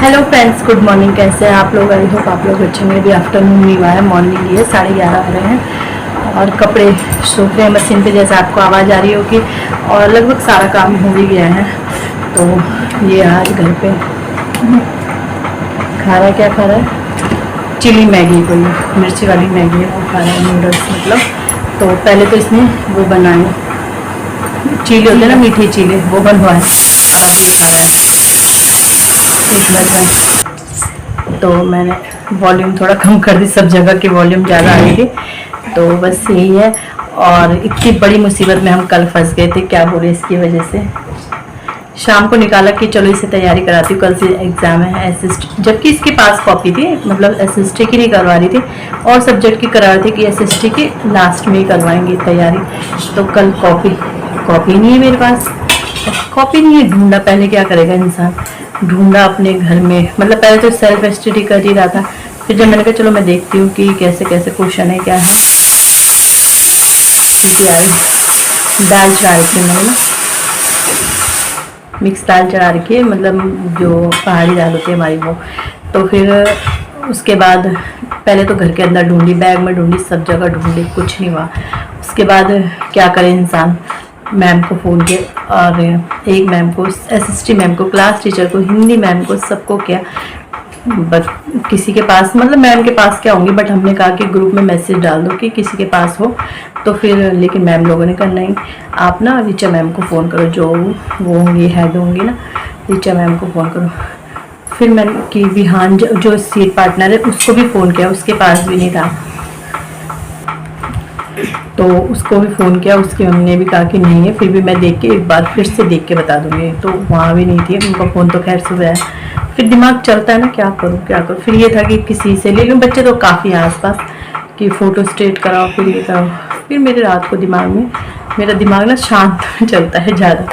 Hello friends, good morning. कैसे हैं आप लोग? आई होप आप लोग अच्छे में। भी आफ्टरनून नहीं हुआ है, मॉर्निंग ही है, 11:30 हो रहे हैं और कपड़े सूख रहे हैं मशीन पे, जैसे आपको आवाज़ आ रही होगी। और लगभग सारा काम हो भी गया है। तो ये आज घर पे खा रहा है, क्या खा रहा है? चिली मैगी, कोई मिर्ची वाली मैगी है वो खा रहा है, नूडल्स मतलब। तो पहले तो इसने वो बनाए, चीले होते हैं ना, मीठी चीले, वो बनवाए और अब ये खा रहा है। एक बज रहा है तो मैंने वॉल्यूम थोड़ा कम कर दी, सब जगह की वॉल्यूम ज़्यादा आ रही थी। तो बस यही है। और इतनी बड़ी मुसीबत में हम कल फंस गए थे, क्या बोले, इसकी वजह से शाम को निकाला कि चलो इसे तैयारी कराती हूँ, कल से एग्ज़ाम है एसएसटी, जबकि इसके पास कॉपी थी, मतलब एसएसटी की नहीं करवा रही थी और सब्जेक्ट की करा रही थी कि एसएसटी की लास्ट में ही करवाएंगे तैयारी। तो कल कॉपी नहीं है मेरे पास। कॉपी नहीं है, ढूंढा। पहले क्या करेगा इंसान, ढूंढा अपने घर में, मतलब पहले तो सेल्फ स्टडी कर ही रहा था। फिर जब मैंने कहा चलो मैं देखती हूँ कि कैसे कैसे क्वेश्चन है, क्या है। सीटी आ रही, दाल चढ़ा रखी है मैंने ना, मिक्स दाल चढ़ा रखी है, मतलब जो पहाड़ी दाल होती है हमारी वो। तो फिर उसके बाद पहले तो घर के अंदर ढूंढी, बैग में ढूंढी, सब जगह ढूंढी, कुछ नहीं हुआ। उसके बाद क्या करे इंसान, मैम को फ़ोन किया, और एक मैम को, एसएसटी मैम को, क्लास टीचर को, हिंदी मैम को, सबको किया। बट किसी के पास, मतलब मैम के पास क्या होंगी, बट हमने कहा कि ग्रुप में मैसेज डाल दो कि किसी के पास हो। तो फिर लेकिन मैम लोगों ने कहा नहीं, आप ना ऋचा मैम को फ़ोन करो, जो वो होंगी, हेड होंगी ना, ऋचा मैम को फ़ोन करो। फिर मैंने कि विहान जो सीट पार्टनर है उसको भी फ़ोन किया, उसके पास भी नहीं था। तो उसको भी फ़ोन किया, उसकी हमने भी कहा कि नहीं है, फिर भी मैं देख के एक बार फिर से देख के बता दूँगी। तो वहाँ भी नहीं थी, उनका फ़ोन तो खैर सुबह है। फिर दिमाग चलता है ना, क्या करूँ क्या करूँ। फिर ये था कि किसी से ले लूँ, बच्चे तो काफ़ी हैं आसपास, कि फ़ोटो स्टेट कराओ, फिर ये कराओ। फिर मेरे रात को दिमाग में, मेरा दिमाग ना शांत चलता है ज़्यादा।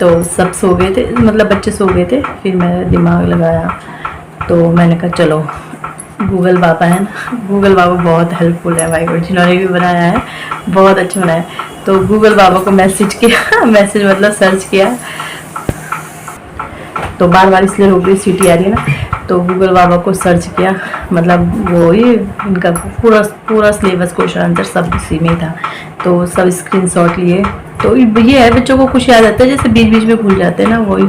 तो सब सो गए थे, मतलब बच्चे सो गए थे, फिर मैंने दिमाग लगाया। तो मैंने कहा चलो, गूगल बाबा है ना, गूगल बाबा बहुत हेल्पफुल है भाई, और जिन्होंने भी बनाया है बहुत अच्छा बनाया है। तो गूगल बाबा को मैसेज किया मैसेज मतलब सर्च किया। तो बार बार इसलिए रोक रही, सीटी आ रही है ना। तो गूगल बाबा को सर्च किया, मतलब वो ही इनका पूरा पूरा सिलेबस, क्वेश्चन आंसर सब उसी में ही था। तो सब स्क्रीनशॉट लिए। तो ये है, बच्चों को कुछ याद आता है, जैसे बीच बीच में भूल जाते हैं ना, वही।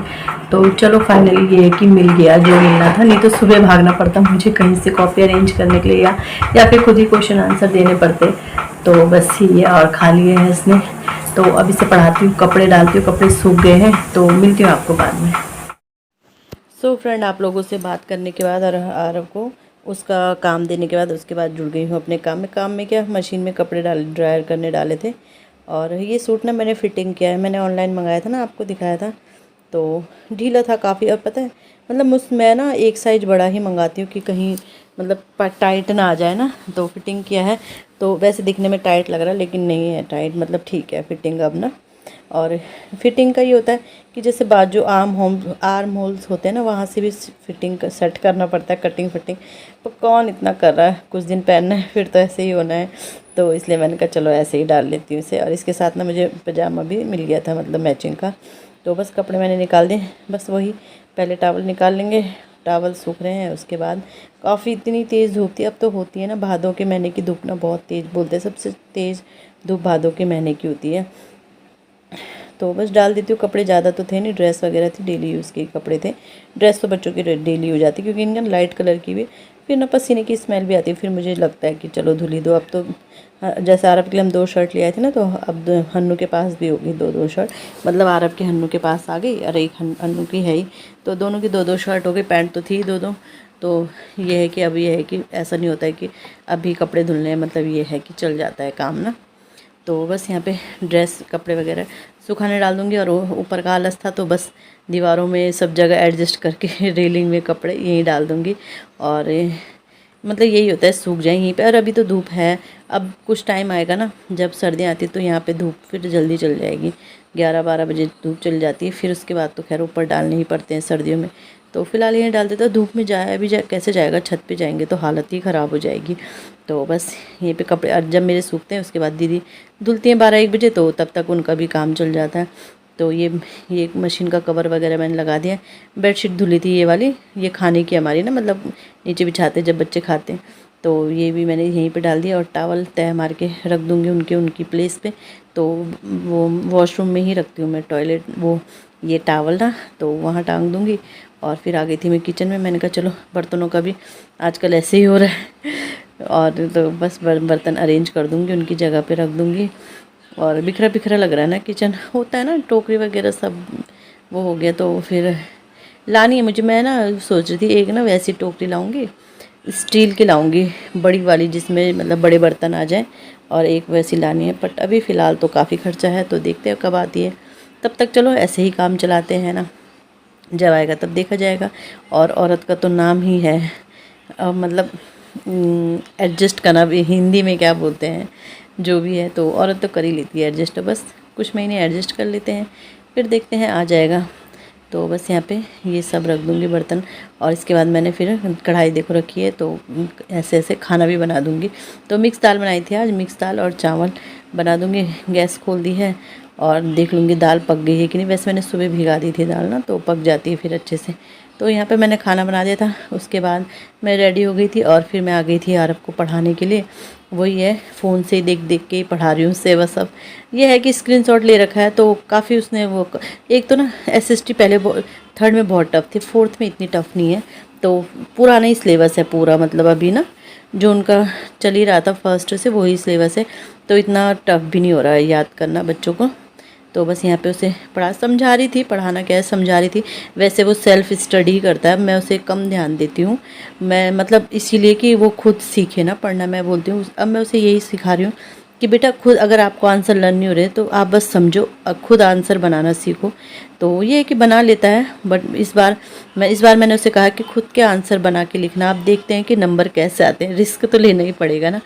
तो चलो फाइनली ये है कि मिल गया जो मिलना था, नहीं तो सुबह भागना पड़ता मुझे कहीं से कॉपी अरेंज करने के लिए, या फिर खुद ही क्वेश्चन आंसर देने पड़ते। तो बस ये, और खा लिए हैं इसने। तो अभी से पढ़ाती हूँ, कपड़े डालती हूँ, कपड़े सूख गए हैं। तो मिलती हूँ आपको बाद में। सो फ्रेंड, आप लोगों से बात करने के बाद और आरव को उसका काम देने के बाद, उसके बाद जुड़ गई हूँ अपने काम में क्या, मशीन में कपड़े ड्रायर करने डाले थे। और ये सूट ना मैंने फ़िटिंग किया है, मैंने ऑनलाइन मंगाया था ना, आपको दिखाया था। तो ढीला था काफ़ी। अब पता है, मतलब मैं ना एक साइज़ बड़ा ही मंगाती हूँ कि कहीं मतलब टाइट ना आ जाए ना। तो फिटिंग किया है, तो वैसे दिखने में टाइट लग रहा है, लेकिन नहीं है टाइट, मतलब ठीक है फिटिंग अब ना। और फिटिंग का ये होता है कि जैसे बाजू आर्म होल्स होते हैं ना, वहाँ से भी फिटिंग सेट करना पड़ता है, कटिंग फिटिंग। तो कौन इतना कर रहा है, कुछ दिन पहनना है फिर तो ऐसे ही होना है। तो इसलिए मैंने कहा चलो ऐसे ही डाल लेती हूँ इसे। और इसके साथ ना मुझे पजामा भी मिल गया था, मतलब मैचिंग का। तो बस कपड़े मैंने निकाल दिए, बस वही पहले टावल निकाल लेंगे। टावल सूख रहे हैं, उसके बाद काफ़ी इतनी तेज़ धूप थी, अब तो होती है ना भादों के महीने की धूप ना, बहुत तेज़ बोलते हैं, सबसे तेज़ धूप भादों के महीने की होती है। तो बस डाल देती हूँ कपड़े, ज़्यादा तो थे नहीं, ड्रेस वगैरह थी, डेली यूज़ के कपड़े थे। ड्रेस तो बच्चों की डेली हो जाती, क्योंकि इनका लाइट कलर की भी, फिर ना पसीने की स्मेल भी आती है। फिर मुझे लगता है कि चलो धुल ही दो अब तो। जैसे आरब के लिए हम 2 शर्ट ले आए थे ना, तो अब हन्नू के पास भी होगी 2-2 शर्ट, मतलब आरब के हन्नू के पास आ गई, और एक हन्नू की है ही। तो दोनों की 2-2 शर्ट हो गई, पैंट तो थी 2-2। तो ये है कि अब ये है कि ऐसा नहीं होता है कि अभी कपड़े धुलने हैं, मतलब ये है कि चल जाता है काम ना। तो बस यहाँ पे ड्रेस कपड़े वगैरह सुखाने डाल दूँगी। और ऊपर का आलस था, तो बस दीवारों में सब जगह एडजस्ट करके रेलिंग में कपड़े यहीं डाल दूँगी। और मतलब यही होता है, सूख जाए यहीं पे। और अभी तो धूप है, अब कुछ टाइम आएगा ना जब सर्दियाँ आती, तो यहाँ पे धूप फिर जल्दी चल जाएगी, 11-12 बजे धूप चल जाती है। फिर उसके बाद तो खैर ऊपर डालने ही पड़ते हैं सर्दियों में। तो फिलहाल यहीं डाल देते, तो धूप में जाए अभी कैसे जाएगा, छत पे जाएंगे तो हालत ही ख़राब हो जाएगी। तो बस यहीं पे कपड़े, और जब मेरे सूखते हैं उसके बाद दीदी धुलती हैं 12-1 बजे, तो तब तक उनका भी काम चल जाता है। तो ये मशीन का कवर वगैरह मैंने लगा दिया। बेडशीट धुली थी ये वाली, ये खाने की हमारी ना, मतलब नीचे बिछाते जब बच्चे खाते हैं, तो ये भी मैंने यहीं पे डाल दिया। और टॉवल तह मार के रख दूँगी उनकी प्लेस पे। तो वो वॉशरूम में ही रखती हूँ मैं, टॉयलेट वो ये टॉवल ना, तो वहाँ टांग दूँगी। और फिर आ गई थी मैं किचन में, मैंने कहा चलो बर्तनों का भी आजकल ऐसे ही हो रहा है और तो बस बर्तन अरेंज कर दूँगी, उनकी जगह पे रख दूँगी। और बिखरा बिखरा लग रहा है ना किचन, होता है ना, टोकरी वगैरह सब वो हो गया। तो फिर लानी है मुझे, मैं ना सोच रही थी एक ना वैसी टोकरी लाऊंगी, स्टील की लाऊंगी बड़ी वाली, जिसमें मतलब बड़े बर्तन आ जाएं, और एक वैसी लानी है। बट अभी फ़िलहाल तो काफ़ी खर्चा है, तो देखते हैं कब आती है। तब तक चलो ऐसे ही काम चलाते हैं ना, जब आएगा तब देखा जाएगा। और औरत का तो नाम ही है मतलब एडजस्ट करना, हिंदी में क्या बोलते हैं जो भी है, तो औरत तो कर ही लेती है एडजस्ट। बस कुछ महीने एडजस्ट कर लेते हैं, फिर देखते हैं आ जाएगा। तो बस यहाँ पे ये सब रख दूँगी बर्तन। और इसके बाद मैंने फिर कढ़ाई देखो रखी है, तो ऐसे ऐसे खाना भी बना दूँगी। तो मिक्स दाल बनाई थी आज, मिक्स दाल और चावल बना दूँगी। गैस खोल दी है और देख लूँगी दाल पक गई है कि नहीं। वैसे मैंने सुबह भिगा दी थी दाल ना, तो पक जाती है फिर अच्छे से। तो यहाँ पे मैंने खाना बना दिया था। उसके बाद मैं रेडी हो गई थी और फिर मैं आ गई थी आरव को पढ़ाने के लिए। वही है, फ़ोन से देख देख के ही पढ़ा रही हूँ उससे। बस अब ये है कि स्क्रीनशॉट ले रखा है, तो काफ़ी उसने वो, एक तो ना एसएसटी पहले थर्ड में बहुत टफ थी, फोर्थ में इतनी टफ नहीं है। तो पुराना ही सिलेबस है पूरा, मतलब अभी ना जो उनका चल ही रहा था फर्स्ट से वही सिलेबस है, तो इतना टफ भी नहीं हो रहा है याद करना बच्चों को। तो बस यहाँ पे उसे समझा रही थी, पढ़ाना क्या है समझा रही थी। वैसे वो सेल्फ स्टडी करता है, मैं उसे कम ध्यान देती हूँ। मैं मतलब इसीलिए कि वो खुद सीखे ना पढ़ना, मैं बोलती हूँ। अब मैं उसे यही सिखा रही हूँ कि बेटा खुद, अगर आपको आंसर लर्न नहीं हो रहे तो आप बस समझो, खुद आंसर बनाना सीखो। तो ये है कि बना लेता है। बट इस बार मैंने उसे कहा कि खुद के आंसर बना के लिखना, आप देखते हैं कि नंबर कैसे आते हैं। रिस्क तो लेना ही पड़ेगा ना,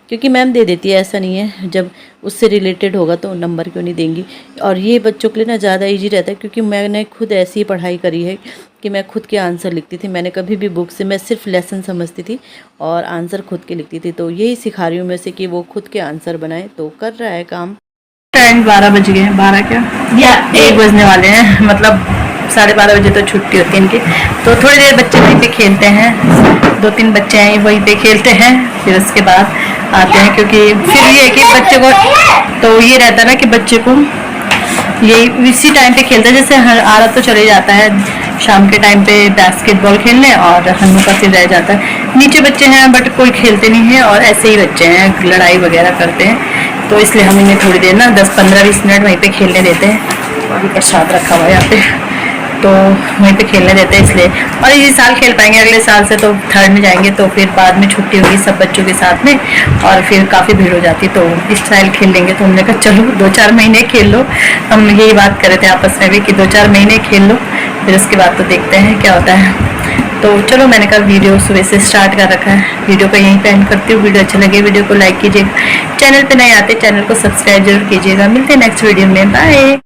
क्योंकि मैम दे देती है, ऐसा नहीं है। जब उससे रिलेटेड होगा तो नंबर क्यों नहीं देंगी। और ये बच्चों के लिए ना ज़्यादा ईजी रहता है, क्योंकि मैंने खुद ऐसी ही पढ़ाई करी है कि मैं खुद के आंसर लिखती थी। मैंने कभी भी बुक से, मैं सिर्फ लेसन समझती थी और आंसर खुद के लिखती थी। तो यही सिखा रही हूँ मैं उसे कि वो खुद के आंसर बनाए। तो कर रहा है काम। टाइम 12 बज गए हैं, 12 क्या या 1 बजने वाले हैं, मतलब 12:30 बजे तो छुट्टी होती है इनकी। तो थोड़ी देर बच्चे वहीं पे खेलते हैं, 2-3 बच्चे हैं वहीं पे खेलते हैं, फिर उसके बाद आते हैं। क्योंकि फिर ये है कि बच्चे को तो ये रहता है ना कि बच्चे को यही इसी टाइम पे खेलता है। जैसे आरत तो चले जाता है शाम के टाइम पे बास्केटबॉल खेलने, और हन्नू का फिर रह जाता है। नीचे बच्चे हैं बट कोई खेलते नहीं है, और ऐसे ही बच्चे हैं लड़ाई वगैरह करते हैं। तो इसलिए हम इन्हें थोड़ी देर ना 10-15-20 मिनट वहीं पे खेलने देते हैं। अभी प्रसाद रखा हुआ है यहाँ पे, तो वहीं पे खेलने देते हैं इसलिए। और इसी साल खेल पाएंगे, अगले साल से तो 3rd में जाएंगे, तो फिर बाद में छुट्टी होगी सब बच्चों के साथ में, और फिर काफ़ी भीड़ हो जाती। तो इस साल खेल लेंगे। तो हमने कहा चलो 2-4 महीने खेल लो। हम यही बात कर रहे थे आपस में भी कि 2-4 महीने खेल लो, फिर उसके बाद तो देखते हैं क्या होता है। तो चलो, मैंने कहा वीडियो सुबह से स्टार्ट कर रखा है, वीडियो को यहीं पे एंड करती हूँ। वीडियो अच्छा लगे वीडियो को लाइक कीजिएगा, चैनल पे नए आते चैनल को सब्सक्राइब जरूर कीजिएगा। मिलते हैं नेक्स्ट वीडियो में, बाय।